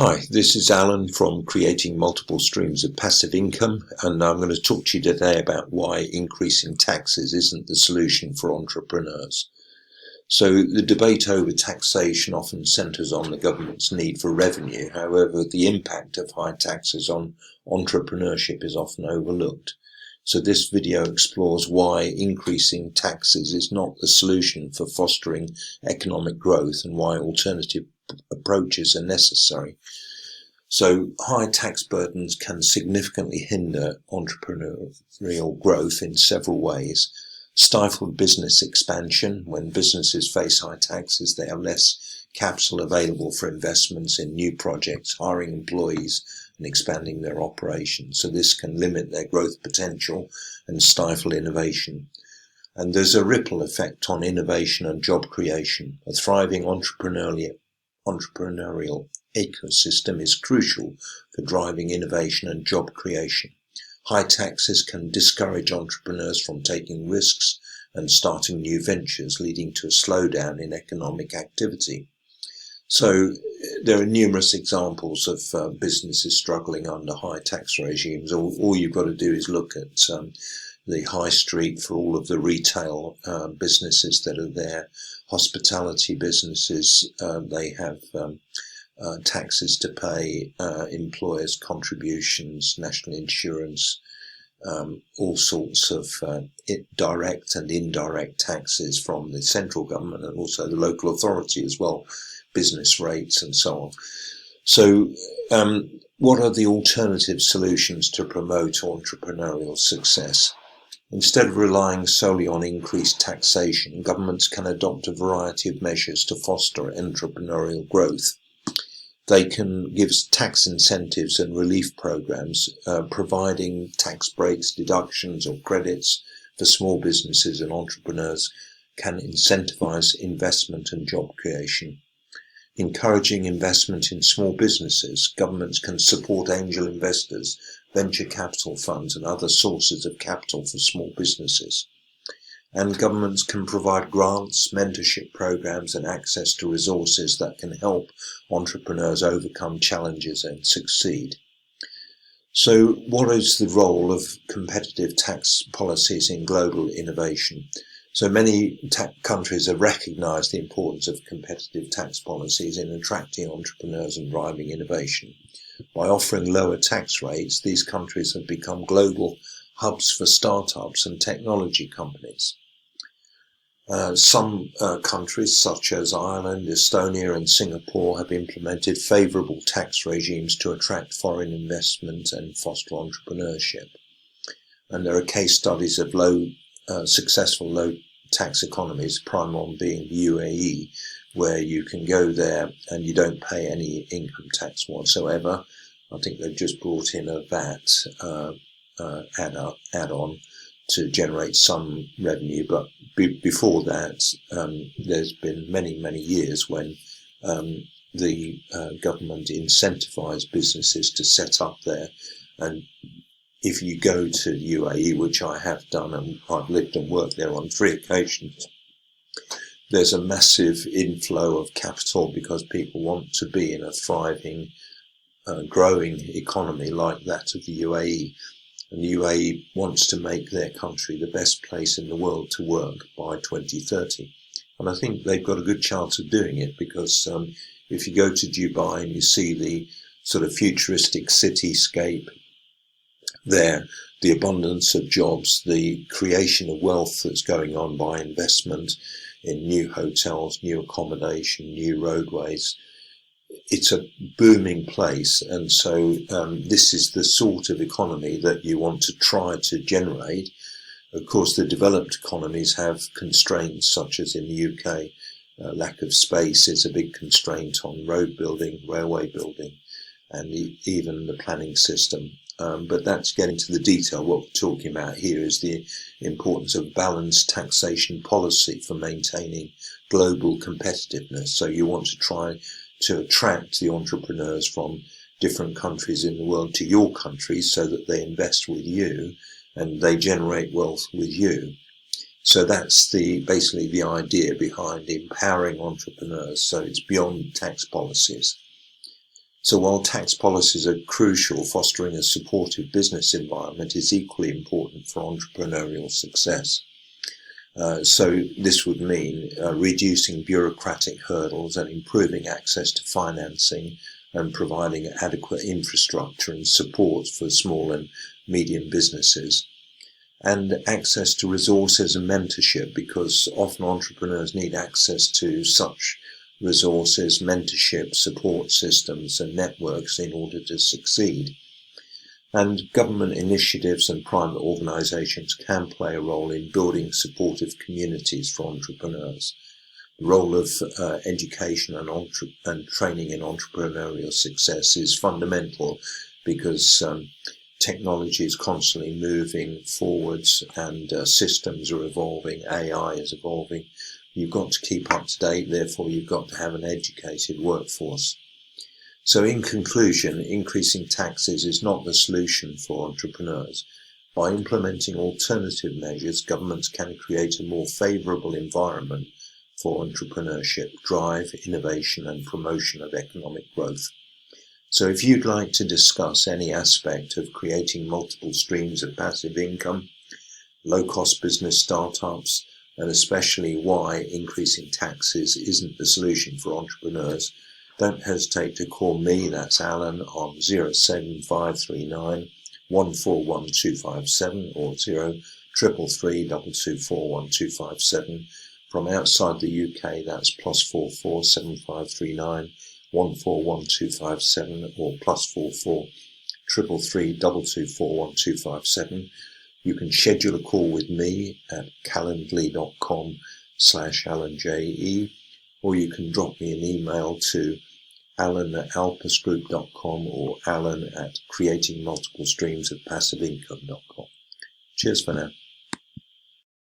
Hi, this is Alan from Creating Multiple Streams of Passive Income, and I'm going to talk to you today about why increasing taxes isn't the solution for entrepreneurs. So the debate over taxation often centres on the government's need for revenue. However, the impact of high taxes on entrepreneurship is often overlooked. So this video explores why increasing taxes is not the solution for fostering economic growth and why alternative approaches are necessary. So high tax burdens can significantly hinder entrepreneurial growth in several ways. Stifle business expansion. When businesses face high taxes, they have less capital available for investments in new projects, hiring employees, and expanding their operations. So this can limit their growth potential and stifle innovation. And there's a ripple effect on innovation and job creation. A thriving entrepreneurial ecosystem is crucial for driving innovation and job creation. High taxes can discourage entrepreneurs from taking risks and starting new ventures, leading to a slowdown in economic activity. So there are numerous examples of businesses struggling under high tax regimes. All you've got to do is look at the high street for all of the retail businesses that are there. Hospitality businesses, they have taxes to pay, employers' contributions, national insurance, all sorts of direct and indirect taxes from the central government and also the local authority as well, business rates and so on. So what are the alternative solutions to promote entrepreneurial success? Instead of relying solely on increased taxation, governments can adopt a variety of measures to foster entrepreneurial growth. They can give tax incentives and relief programs, providing tax breaks, deductions or credits for small businesses and entrepreneurs can incentivize investment and job creation. Encouraging investment in small businesses, governments can support angel investors, venture capital funds and other sources of capital for small businesses. And governments can provide grants, mentorship programs and access to resources that can help entrepreneurs overcome challenges and succeed. So what is the role of competitive tax policies in global innovation? So many countries have recognized the importance of competitive tax policies in attracting entrepreneurs and driving innovation. By offering lower tax rates, these countries have become global hubs for startups and technology companies. Some countries such as Ireland, Estonia and Singapore have implemented favourable tax regimes to attract foreign investment and foster entrepreneurship. And there are case studies of successful low tax economies, prime one being the UAE, where you can go there and you don't pay any income tax whatsoever. I think they've just brought in a VAT add-on to generate some revenue, but before that, there's been many years when the government incentivized businesses to set up there. And if you go to UAE, which I have done, and I've lived and worked there on 3 occasions, there's a massive inflow of capital because people want to be in a thriving, growing economy like that of the UAE. And the UAE wants to make their country the best place in the world to work by 2030. And I think they've got a good chance of doing it because if you go to Dubai and you see the sort of futuristic cityscape there, the abundance of jobs, the creation of wealth that's going on by investment in new hotels, new accommodation, new roadways, it's a booming place, and so this is the sort of economy that you want to try to generate. Of course, the developed economies have constraints, such as in the UK. Lack of space is a big constraint on road building, railway building, and even the planning system. But that's getting to the detail. What we're talking about here is the importance of balanced taxation policy for maintaining global competitiveness. So you want to try to attract the entrepreneurs from different countries in the world to your country so that they invest with you and they generate wealth with you. So that's basically the idea behind empowering entrepreneurs. So it's beyond tax policies. So while tax policies are crucial, fostering a supportive business environment is equally important for entrepreneurial success. So this would mean reducing bureaucratic hurdles and improving access to financing and providing adequate infrastructure and support for small and medium businesses, and access to resources and mentorship, because often entrepreneurs need access to such resources, mentorship, support systems and networks in order to succeed. And government initiatives and private organisations can play a role in building supportive communities for entrepreneurs. The role of education and training in entrepreneurial success is fundamental, because technology is constantly moving forwards and systems are evolving, AI is evolving. You've got to keep up to date, therefore you've got to have an educated workforce. So in conclusion, increasing taxes is not the solution for entrepreneurs. By implementing alternative measures, governments can create a more favourable environment for entrepreneurship, drive innovation and promotion of economic growth. So if you'd like to discuss any aspect of creating multiple streams of passive income, low-cost business startups, and especially why increasing taxes isn't the solution for entrepreneurs, don't hesitate to call me, that's Alan, on 07539 141257 or 0333 224 1257. From outside the UK, that's +44 7539 141257 or +44 333 224 1257. You can schedule a call with me at calendly.com/AlanJE, or you can drop me an email to alan@alpusgroup.com or alan@creatingmultiplestreamsofpassiveincome.com. Cheers for now.